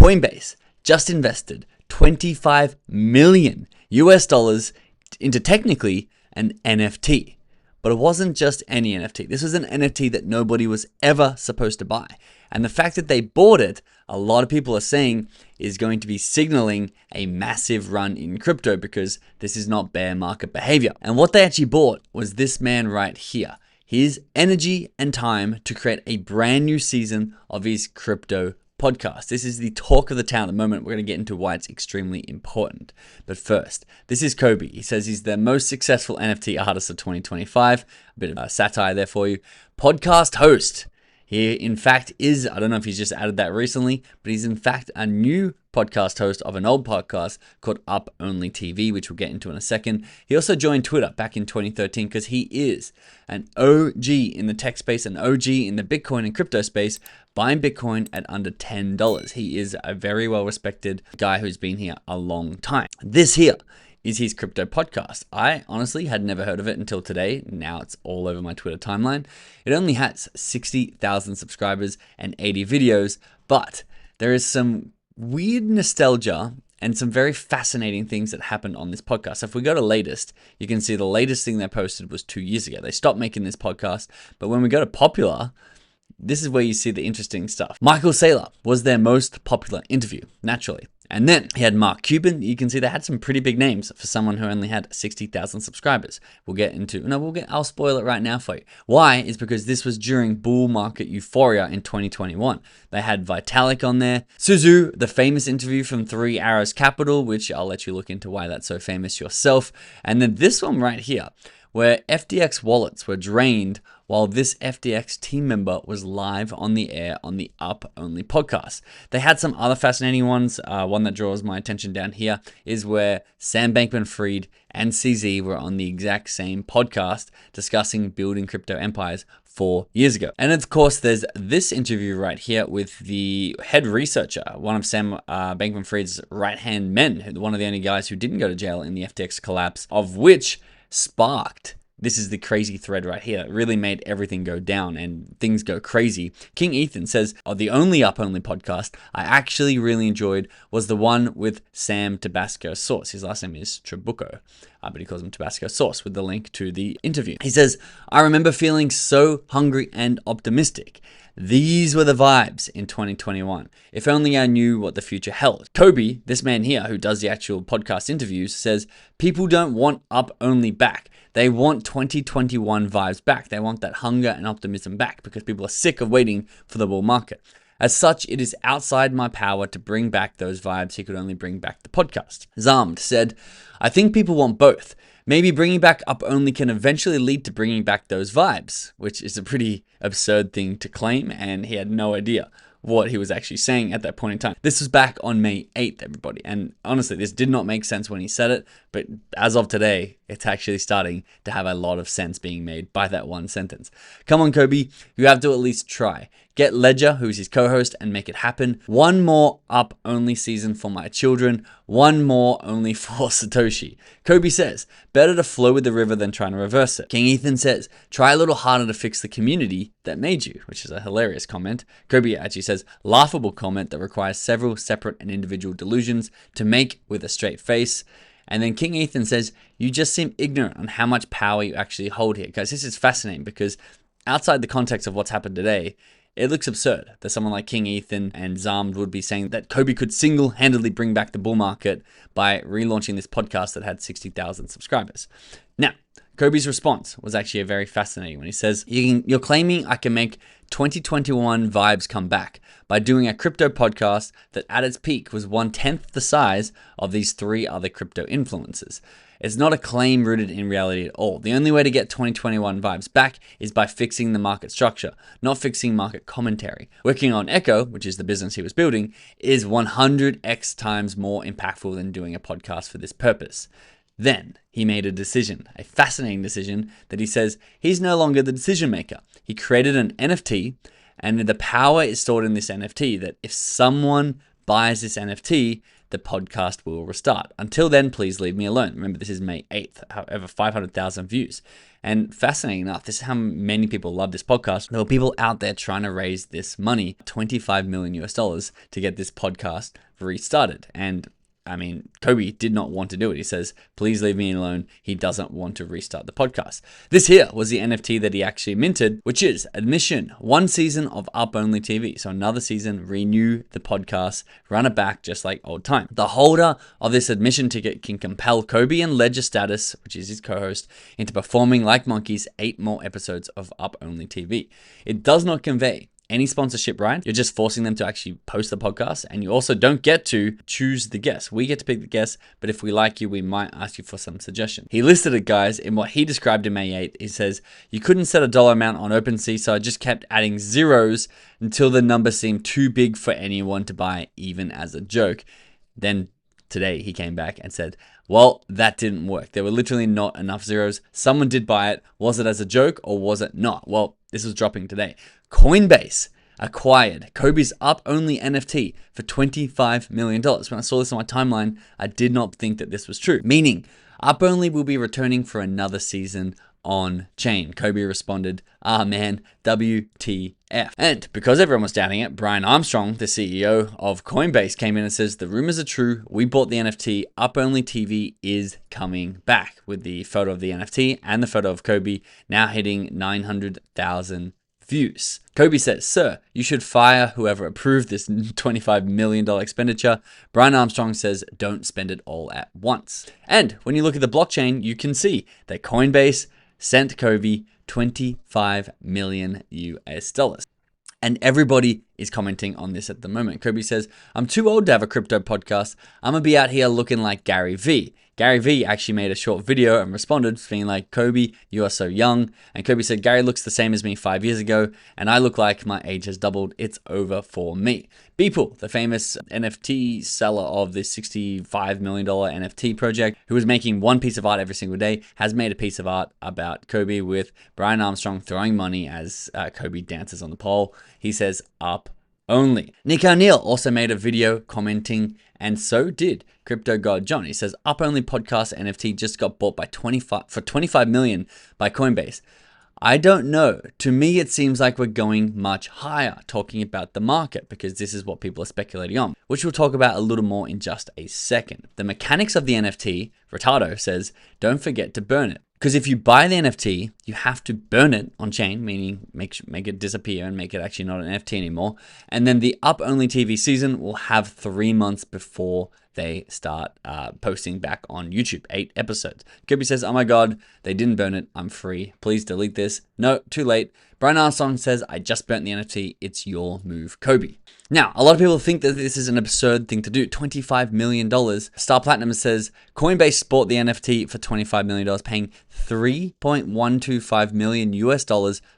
Coinbase just invested $25 million into technically an NFT. But it wasn't just any NFT. This was an NFT that nobody was ever supposed to buy. And the fact that they bought it, a lot of people are saying, is going to be signaling a massive run in crypto because this is not bear market behavior. And what they actually bought was this man right here. His energy and time to create a brand new season of his crypto podcast. This is the talk of the town at the moment. We're going to get into why it's extremely important. But first, this is Cobie. He says he's the most successful NFT artist of 2025. A bit of satire there for you. Podcast host. He, in fact, is, I don't know if he's just added that recently, but he's in fact a new podcast host of an old podcast called Up Only TV, which we'll get into in a second. He also joined Twitter back in 2013 because he is an OG in the tech space, an OG in the Bitcoin and crypto space, buying Bitcoin at under $10. He is a very well-respected guy who's been here a long time. This here is his crypto podcast. I honestly had never heard of it until today. Now it's all over my Twitter timeline. It only has 60,000 subscribers and 80 videos, but there is some weird nostalgia and some very fascinating things that happened on this podcast. So if we go to latest, you can see the latest thing they posted was 2 years ago. They stopped making this podcast, but when we go to popular, this is where you see the interesting stuff. Michael Saylor was their most popular interview, naturally. And then he had Mark Cuban. You can see they had some pretty big names for someone who only had 60,000 subscribers. I'll spoil it right now for you. Why? Is because this was during bull market euphoria in 2021. They had Vitalik on there. Suzu, the famous interview from 3 Arrows Capital, which I'll let you look into why that's so famous yourself. And then this one right here, where FTX wallets were drained while this FTX team member was live on the air on the Up Only podcast. They had some other fascinating ones. One that draws my attention down here is where Sam Bankman-Fried and CZ were on the exact same podcast discussing building crypto empires 4 years ago. And of course, there's this interview right here with the head researcher, one of Sam Bankman-Fried's right-hand men, one of the only guys who didn't go to jail in the FTX collapse, of which sparked, this is the crazy thread right here, that really made everything go down and things go crazy. King Ethan says, the only Up Only podcast I actually really enjoyed was the one with Sam Tabasco Sauce. His last name is Trabucco, but he calls him Tabasco Sauce, with the link to the interview. He says, I remember feeling so hungry and optimistic. These were the vibes in 2021. If only I knew what the future held. Cobie, this man here who does the actual podcast interviews, says people don't want Up Only back. They want 2021 vibes back. They want that hunger and optimism back because people are sick of waiting for the bull market. As such, it is outside my power to bring back those vibes. He could only bring back the podcast. Zamd said, I think people want both. Maybe bringing back Up Only can eventually lead to bringing back those vibes, which is a pretty absurd thing to claim, and he had no idea what he was actually saying at that point in time. This was back on May 8th, everybody, and honestly, this did not make sense when he said it, but as of today, it's actually starting to have a lot of sense being made by that one sentence. Come on, Cobie, you have to at least try. Get Ledger, who's his co-host, and make it happen. One more Up Only season for my children. One more only for Satoshi. Cobie says, better to flow with the river than trying to reverse it. King Ethan says, try a little harder to fix the community that made you, which is a hilarious comment. Cobie actually says, laughable comment that requires several separate and individual delusions to make with a straight face. And then King Ethan says, you just seem ignorant on how much power you actually hold here. Guys, this is fascinating because outside the context of what's happened today, it looks absurd that someone like King Ethan and Zamd would be saying that Cobie could single-handedly bring back the bull market by relaunching this podcast that had 60,000 subscribers. Now, Cobie's response was actually a very fascinating one. He says, you're claiming I can make 2021 vibes come back by doing a crypto podcast that at its peak was 1/10 the size of these 3 other crypto influencers. It's not a claim rooted in reality at all. The only way to get 2021 vibes back is by fixing the market structure, not fixing market commentary. Working on Echo, which is the business he was building, is 100x times more impactful than doing a podcast for this purpose. Then he made a decision, a fascinating decision, that he says he's no longer the decision maker. He created an NFT, and the power is stored in this NFT that if someone buys this NFT, the podcast will restart. Until then, please leave me alone. Remember, this is May 8th, over 500,000 views. And fascinating enough, this is how many people love this podcast. There were people out there trying to raise this money, $25 million to get this podcast restarted. And I mean, Cobie did not want to do it. He says, please leave me alone. He doesn't want to restart the podcast. This here was the NFT that he actually minted, which is admission, 1 season of Up Only TV. So another season, renew the podcast, run it back just like old time. The holder of this admission ticket can compel Cobie and Ledger Status, which is his co-host, into performing like monkeys 8 more episodes of Up Only TV. It does not convey any sponsorship, right? You're just forcing them to actually post the podcast, and you also don't get to choose the guests. We get to pick the guests, but if we like you, we might ask you for some suggestion. He listed it, guys, in what he described in May 8th. He says, you couldn't set a dollar amount on OpenSea, so I just kept adding zeros until the number seemed too big for anyone to buy, even as a joke. Then today he came back and said, well, that didn't work. There were literally not enough zeros. Someone did buy it. Was it as a joke or was it not? Well, this was dropping today. Coinbase acquired Cobie's Up Only NFT for $25 million. When I saw this on my timeline, I did not think that this was true. Meaning, Up Only will be returning for another season on chain. Cobie responded, ah man, WTF. And because everyone was doubting it, Brian Armstrong, the CEO of Coinbase, came in and says, the rumors are true. We bought the NFT. Up Only TV is coming back, with the photo of the NFT and the photo of Cobie now hitting 900,000 views. Cobie says, sir, you should fire whoever approved this $25 million expenditure. Brian Armstrong says, don't spend it all at once. And when you look at the blockchain, you can see that Coinbase sent Cobie $25 million US. And everybody is commenting on this at the moment. Cobie says, I'm too old to have a crypto podcast. I'm going to be out here looking like Gary Vee. Gary Vee actually made a short video and responded, being like, Cobie, you are so young. And Cobie said, Gary looks the same as me 5 years ago, and I look like my age has doubled. It's over for me. Beeple, the famous NFT seller of this $65 million NFT project, who was making one piece of art every single day, has made a piece of art about Cobie with Brian Armstrong throwing money as Cobie dances on the pole. He says, up only. Nick O'Neill also made a video commenting, and so did Crypto God John. He says, Up Only podcast NFT just got bought for $25 million by Coinbase. I don't know. To me, it seems like we're going much higher, talking about the market, because this is what people are speculating on, which we'll talk about a little more in just a second. The mechanics of the NFT, Retardo says, don't forget to burn it. Because if you buy the NFT, you have to burn it on chain, meaning make it disappear and make it actually not an NFT anymore. And then the Up Only TV season will have 3 months before they start posting back on YouTube, 8 episodes. Cobie says, oh my God, they didn't burn it. I'm free. Please delete this. No, too late. Brian Armstrong says, I just burnt the NFT. It's your move, Cobie. Now, a lot of people think that this is an absurd thing to do. $25 million. Star Platinum says, Coinbase bought the NFT for $25 million, paying $3.125 million US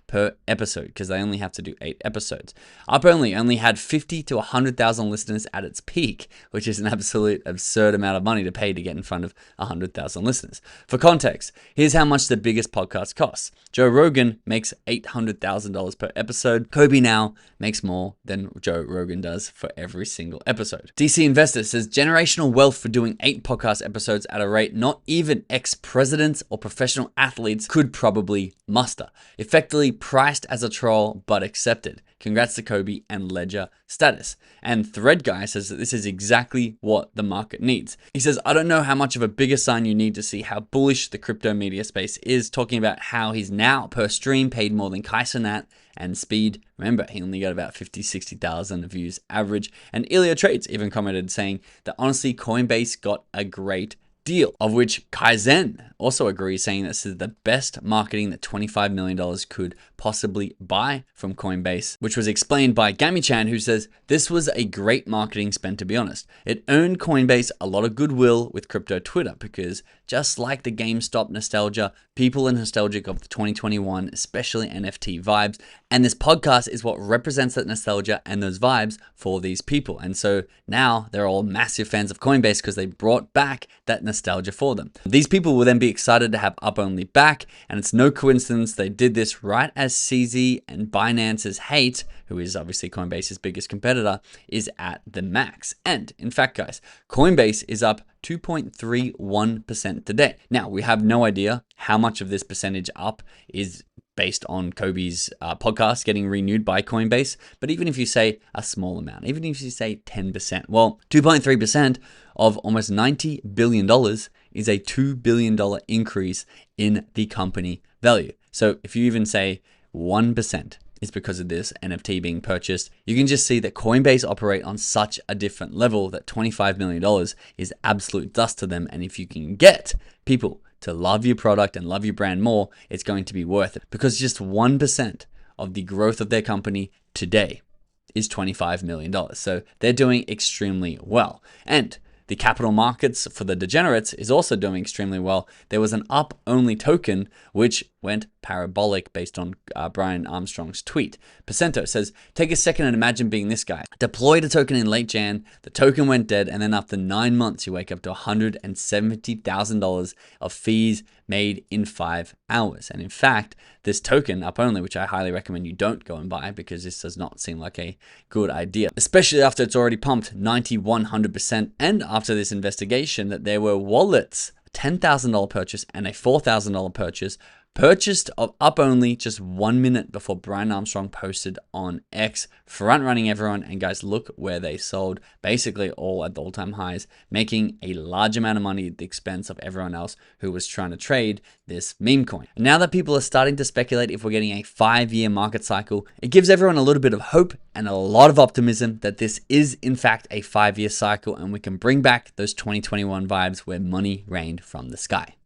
per episode, because they only have to do 8 episodes. Up only had 50 to 100,000 listeners at its peak, which is an absolute absurd amount of money to pay to get in front of 100,000 listeners. For context, here's how much the biggest podcast costs. Joe Rogan makes $800,000 per episode. Cobie now makes more than Joe Rogan does for every single episode. DC Investor says, generational wealth for doing 8 podcast episodes at a rate not even ex-presidents or professional athletes could probably muster. Effectively priced as a troll, but accepted. Congrats to Cobie and Ledger Status. And Thread Guy says that this is exactly what the market needs. He says, I don't know how much of a bigger sign you need to see how bullish the crypto media space is, talking about how he's now per stream paid more than Kai Cenat and Speed. Remember, he only got about 50, 60,000 views average. And Ilya Trades even commented saying that honestly, Coinbase got a great deal, of which Kaizen also agrees, saying this is the best marketing that $25 million could possibly buy from Coinbase, which was explained by Gammy-chan, who says, this was a great marketing spend, to be honest. It earned Coinbase a lot of goodwill with crypto Twitter, because just like the GameStop nostalgia, people are nostalgic of the 2021, especially NFT vibes, and this podcast is what represents that nostalgia and those vibes for these people. And so now they're all massive fans of Coinbase because they brought back that nostalgia for them. These people will then be excited to have up only back, and it's no coincidence they did this right as CZ and Binance's hate, who is obviously Coinbase's biggest competitor, is at the max. And in fact, guys, Coinbase is up 2.31% today. Now, we have no idea how much of this percentage up is based on Cobie's podcast getting renewed by Coinbase. But even if you say a small amount, even if you say 10%, well, 2.3% of almost $90 billion is a $2 billion increase in the company value. So if you even say 1% is because of this NFT being purchased, you can just see that Coinbase operate on such a different level that $25 million is absolute dust to them. And if you can get people to love your product and love your brand more, it's going to be worth it, because just 1% of the growth of their company today is $25 million. So they're doing extremely well. And the capital markets for the degenerates is also doing extremely well. There was an up-only token which went parabolic based on Brian Armstrong's tweet. Percento says, take a second and imagine being this guy. Deployed a token in late Jan, the token went dead, and then after 9 months, you wake up to $170,000 of fees made in 5 hours. And in fact, this token up only, which I highly recommend you don't go and buy because this does not seem like a good idea, especially after it's already pumped 90, 100%, and after this investigation that there were wallets, $10,000 purchase and a $4,000 purchase, purchased of up only just 1 minute before Brian Armstrong posted on X, front running everyone. And guys, look where they sold, basically all at the all-time highs, making a large amount of money at the expense of everyone else who was trying to trade this meme coin. And now that people are starting to speculate if we're getting a 5-year market cycle, it gives everyone a little bit of hope and a lot of optimism that this is in fact a 5-year cycle and we can bring back those 2021 vibes where money rained from the sky.